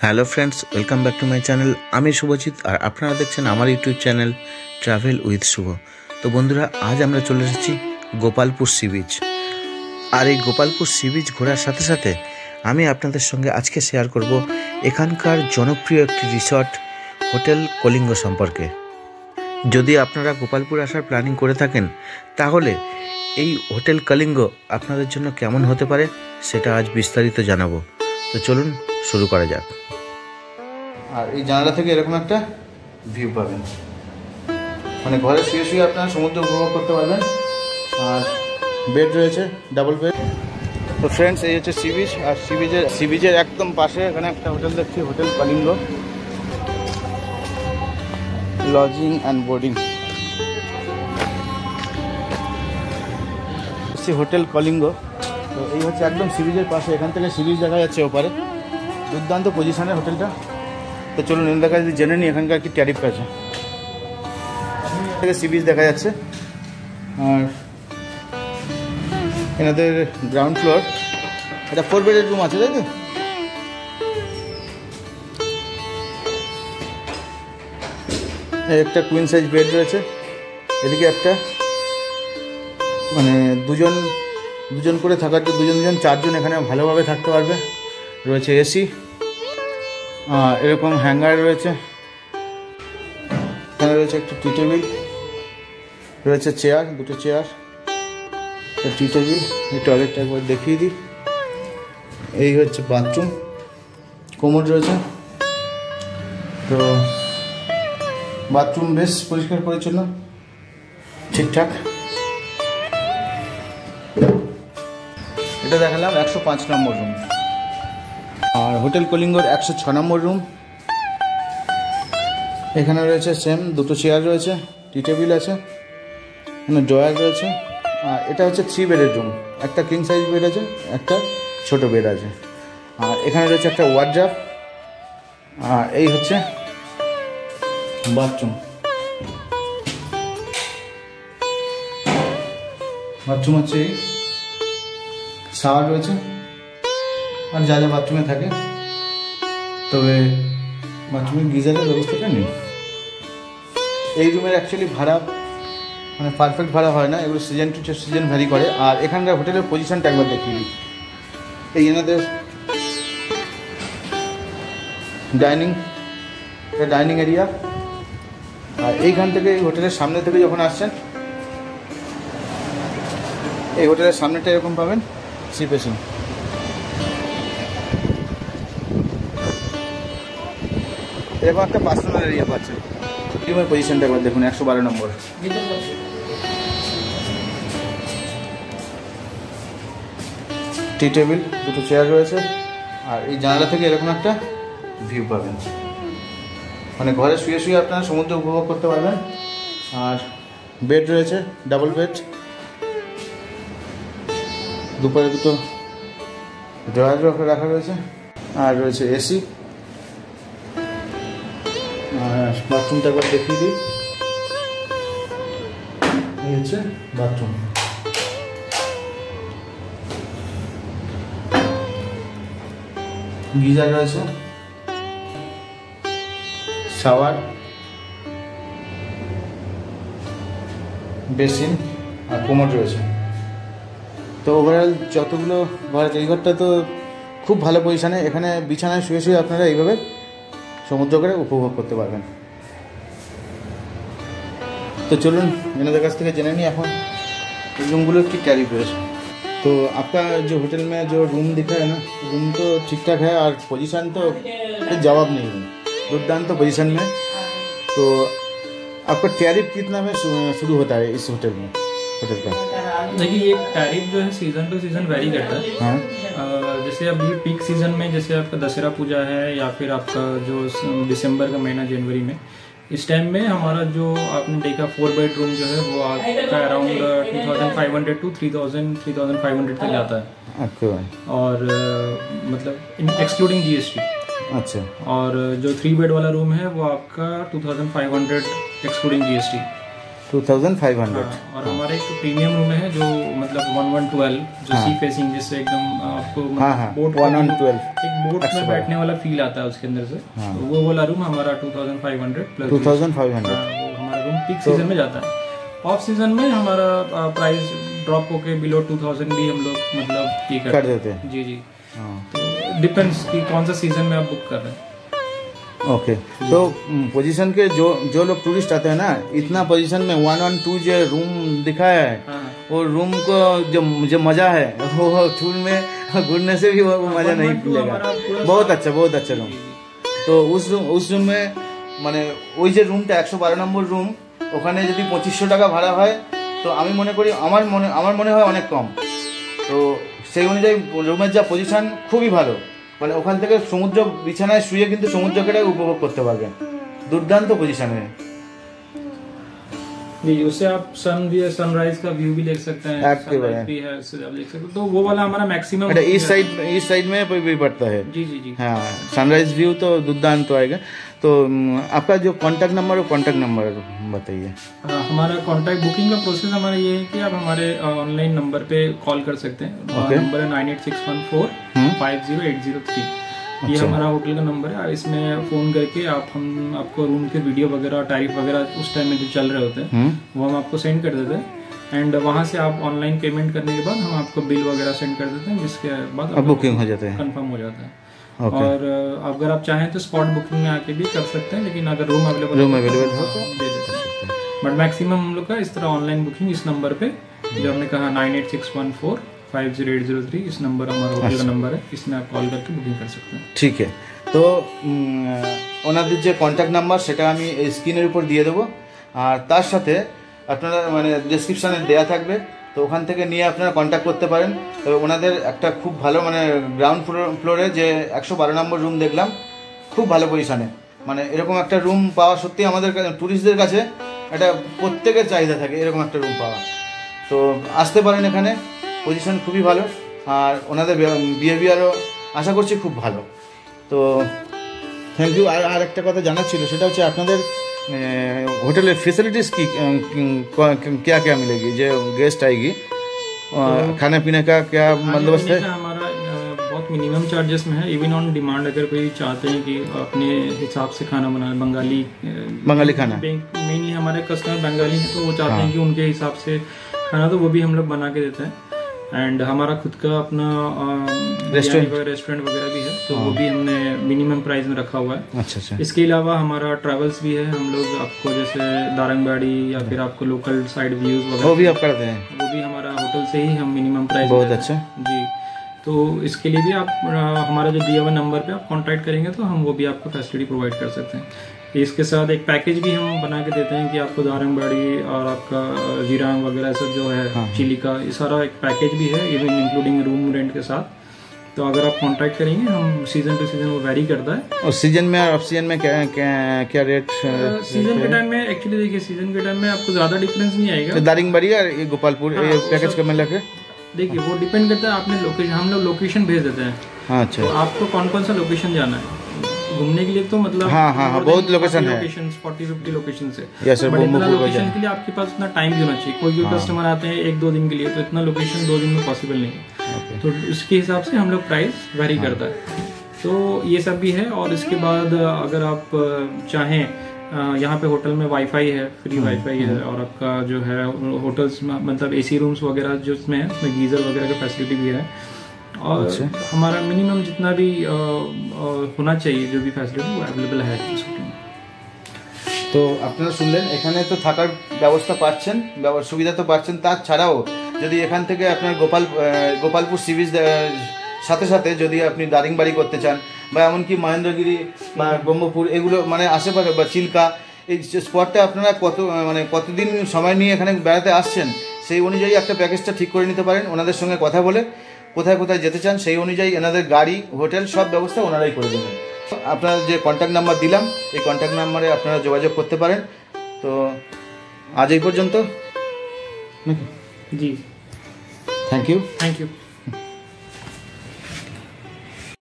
Hello friends, welcome back to my channel. আমি শুভজিৎ আর আপনারা দেখছেন আমার ইউটিউব চ্যানেল ট্রাভেল উইথ শুভ। তো বন্ধুরা, আজ আমরা চলে এসেছি গোপালপুর সি বিচ। আর এই গোপালপুর সি বিচ ঘোরার সাথে সাথে আমি আপনাদের সঙ্গে আজকে শেয়ার করব এখানকার জনপ্রিয় একটি রিসর্ট হোটেল কলিঙ্গ সম্পর্কে। যদি আপনারা গোপালপুর আসার প্ল্যানিং করে থাকেন তাহলে এই হোটেল কলিঙ্গ আপনাদের জন্য কেমন হতে পারে সেটা আজ বিস্তারিত জানাবো। তো চলুন শুরু করা যাক। আর এই জানালা থেকে এরকম একটা ভিউ পাবেন, মানে ঘরে শুয়ে শুয়ে আপনারা সমুদ্র উপভোগ করতে পারবেন। আর বেড রয়েছে, ডাবল বেড। তো ফ্রেন্ডস, এই হচ্ছে সি বিচ। আর সি বিচের একদম পাশে এখানে একটা হোটেল দেখছি, hotel Kalinga lodging and boarding. Hotel Kalinga. তো এই হচ্ছে একদম সি বিচের পাশে, এখান থেকে সি বিচ দেখা যাচ্ছে ওপারে। দুর্দান্ত পজিশনের হোটেলটা। তো চলুন এর দেখা যদি জেনে নিই এখানকার কি ট্যারিফ আছে। থেকে সি বিচ দেখা যাচ্ছে। আর এনাদের গ্রাউন্ড ফ্লোর, এটা 4 বেডের রুম আছে, তাই তো? একটা কুইন সাইজ বেড রয়েছে, এদিকে একটা, মানে দুজন করে থাকার জন্য দুজন 4জন এখানে ভালোভাবে থাকতে পারবে। রয়েছে এসি, এরকম হ্যাঙ্গার রয়েছে, এখানে রয়েছে একটু টি টেবিল, রয়েছে চেয়ার, দুটো চেয়ার, টি টেবিল। এই টয়লেটটা একবার দেখিয়ে দিই। এই হচ্ছে বাথরুম, কোমোড রয়েছে। তো বাথরুম বেশ পরিষ্কার পরিচ্ছন্ন, ঠিকঠাক। এটা দেখালাম 105 নম্বর রুম। আর হোটেল কলিঙ্গর 106 নম্বর রুম। এখানে রয়েছে সেম দুটো চেয়ার রয়েছে, টি টেবিল আছে, এখানে ড্রয়ার রয়েছে। আর এটা হচ্ছে 3 বেডের রুম, একটা কিং সাইজ বেড আছে, একটা ছোট বেড আছে। আর এখানে রয়েছে একটা ওয়ার্ড্রপ। আর এই হচ্ছে বাথরুম। হচ্ছে এই শাওয়ার রয়েছে আর যা যা বাথরুমে থাকে, তবে বাথরুমে গিজারের ব্যবস্থাটা নেই। এই রুমের অ্যাকচুয়ালি ভাড়া মানে পারফেক্ট ভাড়া হয় না, এগুলো সিজন টু সিজন ভ্যারি করে। আর এখানকার হোটেলের পজিশনটা একবার দেখিয়ে দিই। এই এনাদের ডাইনিং এরিয়া। আর এইখান থেকে এই হোটেলের সামনে থেকে যখন আসছেন, এই হোটেলের সামনেটা এরকম পাবেন, সি ফেসিং। এরকম একটা পার্সোনাল এরিয়া পাচ্ছেন। রুমের পজিশনটা একবার দেখুন, 112 নম্বর। টি টেবিল, দুটো চেয়ার রয়েছে। আর এই জানালা থেকে এরকম একটা ভিউ পাবেন, মানে ঘরে শুয়ে শুয়ে আপনারা সমুদ্র উপভোগ করতে পারবেন। আর বেড রয়েছে, ডাবল বেড, দুপারে দুটো ড্রয়ার রাখা রয়েছে। আর রয়েছে এসি। আর বাথরুমটা একবার দেখিয়ে দিই। এই হচ্ছে বাথরুম। গিজার রয়েছে, শাওয়ার, বেসিন আর কোমোড রয়েছে। তো ওভারঅল যতগুলো ঘর আছে, এই ঘরটা তো খুব ভালো পজিশানে। এখানে বিছানায় শুয়ে শুয়ে আপনারা এইভাবে সমুদ্র করে উপভোগ করতে পারবেন। তো চলুন এনাদের কাছ থেকে জেনে নিই এখন এই रूमগুলোর কি ট্যারিफ রয়েছে। तो आपका जो होटल में जो रूम दिखा है ना, रूम तो ठीक ठाक है और पोजीशन तो जवाब नहीं है, दुर्दांत पोजीशन में। तो आपका टैरिफ कितना में शुरू होता है इस होटल का? देखिए, ये टैरिफ जो है सीजन टू सीजन वेरी करता है। हाँ। जैसे अभी पीक सीजन में, जैसे आपका दशहरा पूजा है या फिर आपका जो दिसंबर का महीना, जनवरी में, इस टाइम में हमारा जो आपने देखा 4 बेड रूम जो है वो आपका अराउंड 2500 टू 3500 तक जाता है। अच्छा। और मतलब एक्सक्लूडिंग जीएसटी। अच्छा। और जो 3 बेड वाला रूम है वो आपका 2500 एक्सक्लूडिंग जीएसटी। 2500। और हमारे एक प्रीमियम रूम है जो मतलब 1112 जो सी फेसिंग, जिससे एकदम आपको बोट 1112 एक बोट में बैठने वाला फील आता है उसके अंदर से। तो वो वाला रूम हमारा 2500 प्लस 2500। वो हमारा रूम पीक सीजन में जाता है। ऑफ सीजन में हमारा प्राइस ड्रॉप होके बिलो 2000 भी हम लोग मतलब ये कर देते हैं। जी जी। तो डिपेंड्स कि कौन सा सीजन में आप बुक कर रहे हैं। ओके तो पोजीशन के जो लोग टूरिस्ट आते हैं ना, इतना पोजीशन में 112 जो रूम दिखाया है, वो रूम को जो मजा है वो टूर में घूमने से भी वो मजा नहीं मिलेगा। बहुत अच्छा रूम। तो उस रूम में মানে ওই যে রুমটা 112 নম্বর রুম, ওখানে যদি 2500 টাকা ভাড়া হয় তো আমি মনে করি আমার মনে হয় অনেক কম। তো সেই অনুযায়ী রুমের যা পজিশন খুবই ভালো, মানে ওখান থেকে সমুদ্র বিছানায় শুয়ে কিন্তু সমুদ্রকে উপভোগ করতে পারবেন। দুর্দান্ত পজিশনে जी, उससे आप सनराइज का व्यू भी देख सकते हैं, सनराइज भी है, उससे आप देख सकते हैं। तो वो वाला हमारा मैक्सिमम इस साइड में भी पड़ता है। जी जी जी हाँ, सनराइज व्यू तो दुर्दांत तो आएगा। तो आपका जो कांटेक्ट नंबर बताइए। हमारा कांटेक्ट बुकिंग का प्रोसेस हमारा ये है कि आप हमारे ऑनलाइन नंबर पे कॉल कर सकते हैं। नंबर है 9861450803। ये हमारा होटल का नंबर है। इसमें फ़ोन करके हम आपको रूम के वीडियो वगैरह, टैरिफ वगैरह उस टाइम में जो चल रहे होते हैं वो हम आपको सेंड कर देते हैं। एंड वहाँ से आप ऑनलाइन पेमेंट करने के बाद हम आपको बिल वगैरह सेंड कर देते हैं, जिसके बाद बुकिंग हो जाता है, कंफर्म हो जाता है। और अगर आप चाहें तो स्पॉट बुकिंग में आके भी कर सकते हैं, लेकिन अगर रूम अवेलेबल हो तो दे देते हैं। बट मैक्सिमम हम लोग का इस तरह ऑनलाइन बुकिंग इस नंबर पे जो हमने कहा 9861450803, इस नंबर हमारा होटल का नंबर है, इसमें आप कॉल करके बुकिंग कर सकते हैं। ठीक है। তো ওনাদের যে কন্ট্যাক্ট নাম্বার সেটা আমি স্ক্রিনের উপর দিয়ে দেবো, আর তার সাথে আপনারা মানে ডেসক্রিপশানে দেওয়া থাকবে, তো ওখান থেকে নিয়ে আপনারা কন্ট্যাক্ট করতে পারেন। তবে ওনাদের একটা খুব ভালো মানে গ্রাউন্ড ফ্লোরে যে 112 নম্বর রুম দেখলাম, খুব ভালো পজিশানে, মানে এরকম একটা রুম পাওয়া সত্যি আমাদের ট্যুরিস্টদের কাছে একটা প্রত্যেকের চাহিদা থাকে এরকম একটা রুম পাওয়া। তো আসতে পারেন এখানে, পজিশন খুবই ভালো, আর ওনাদের বিহেভিয়ারও আশা করছি খুব ভালো। তো থ্যাংক ইউ। আর একটা কথা জানার ছিল, সেটা হচ্ছে আপনাদের होटल फैसिलिटीज की क्या क्या मिलेगी जो गेस्ट आएगी, खाने पीने का क्या बंदोबस्त है? हमारा बहुत मिनिमम चार्जेस में है। इवन ऑन डिमांड अगर कोई चाहते हैं कि अपने हिसाब से खाना बनाए, बंगाली खाना मेनली हमारे कस्टमर बंगाली हैं, तो वो चाहते हैं कि उनके हिसाब से खाना, तो वो भी हम लोग बना के देते हैं। एंड हमारा खुद का अपना रेस्टोरेंट वगैरह भी है, तो वो भी हमने मिनिमम प्राइस में रखा हुआ है। अच्छा। इसके अलावा हमारा ट्रैवल्स भी है। हम लोग आपको जैसे दारंगबाड़ी या फिर आपको लोकल साइड व्यूज वगैरह वो भी आप करते हैं? वो भी हमारा होटल से ही हम मिनिमम प्राइस। बहुत अच्छा जी। तो इसके लिए भी आप हमारा जो दिया हुआ नंबर पे आप कांटेक्ट करेंगे तो हम वो भी आपको फैसिलिटी प्रोवाइड कर सकते हैं। इसके साथ एक पैकेज भी हम बना के देते हैं कि आपको दारंगबाड़ी और आपका जीरांग वगैरह सब जो है चिली का, ये सारा एक पैकेज भी है, इवन इंक्लूडिंग रूम रेंट के साथ। तो अगर आप कांटेक्ट करेंगे, हम सीजन टू सीजन वो वेरी करता है। और सीजन में और ऑफ सीजन में क्या रेट? सीजन के टाइम में एक्चुअली देखिए, सीजन के टाइम में आपको ज़्यादा डिफरेंस नहीं आएगा। दारंगबाड़ी और गोपालपुर पैकेज का मिला के देखिए वो डिपेंड करता है आपने लोकेशन, हम लोग लोकेशन भेज देते हैं। अच्छा। तो आपको कौन कौन सा लोकेशन जाना है घूमने के लिए? तो मतलब हाँ, बहुत लोकेशन है, 40-50 लोकेशन से। Yes sir. बट इतना लोकेशन के लिए आपके पास इतना टाइम भी होना चाहिए। कोई कस्टमर आते हैं 1-2 दिन के लिए, तो इतना लोकेशन 2 दिन में पॉसिबल नहीं है। तो उसके हिसाब से हम लोग प्राइस वेरी करता है। तो ये सब भी है। और इसके बाद अगर आप चाहें, यहाँ पे होटल में वाईफाई है, फ्री वाईफाई है, और आपका जो है होटल्स में मतलब एसी रूम्स वगैरह जो उसमें है, उसमें गीज़र वगैरह का फैसिलिटी भी है। और हमारा मिनिमम जितना भी होना चाहिए जो भी फैसिलिटी वो अवेलेबल है इस होटल में। তো আপনারা শুনলেন, এখানে তো থাকার ব্যবস্থা পাচ্ছেন, সুবিধা তো পাচ্ছেন। তাছাড়াও যদি এখান থেকে আপনার গোপালপুর সি বিচ সাথে সাথে যদি আপনি দারিংবাড়ি করতে চান, বা এমনকি মহেন্দ্রগিরি বা ব্রহ্মপুর, এগুলো মানে আশেপাশে বা চিল্কা, এই স্পটটা আপনারা কতদিন সময় নিয়ে এখানে বেড়াতে আসছেন, সেই অনুযায়ী একটা প্যাকেজটা ঠিক করে নিতে পারেন ওনাদের সঙ্গে কথা বলে। কোথায় কোথায় যেতে চান সেই অনুযায়ী এনাদের গাড়ি, হোটেল সব ব্যবস্থা ওনারাই করে দেবেন। আপনার যে কন্ট্যাক্ট নাম্বার দিলাম, এই কন্ট্যাক্ট নাম্বারে আপনারা যোগাযোগ করতে পারেন। তো আজ এই পর্যন্ত। জি, থ্যাংক ইউ।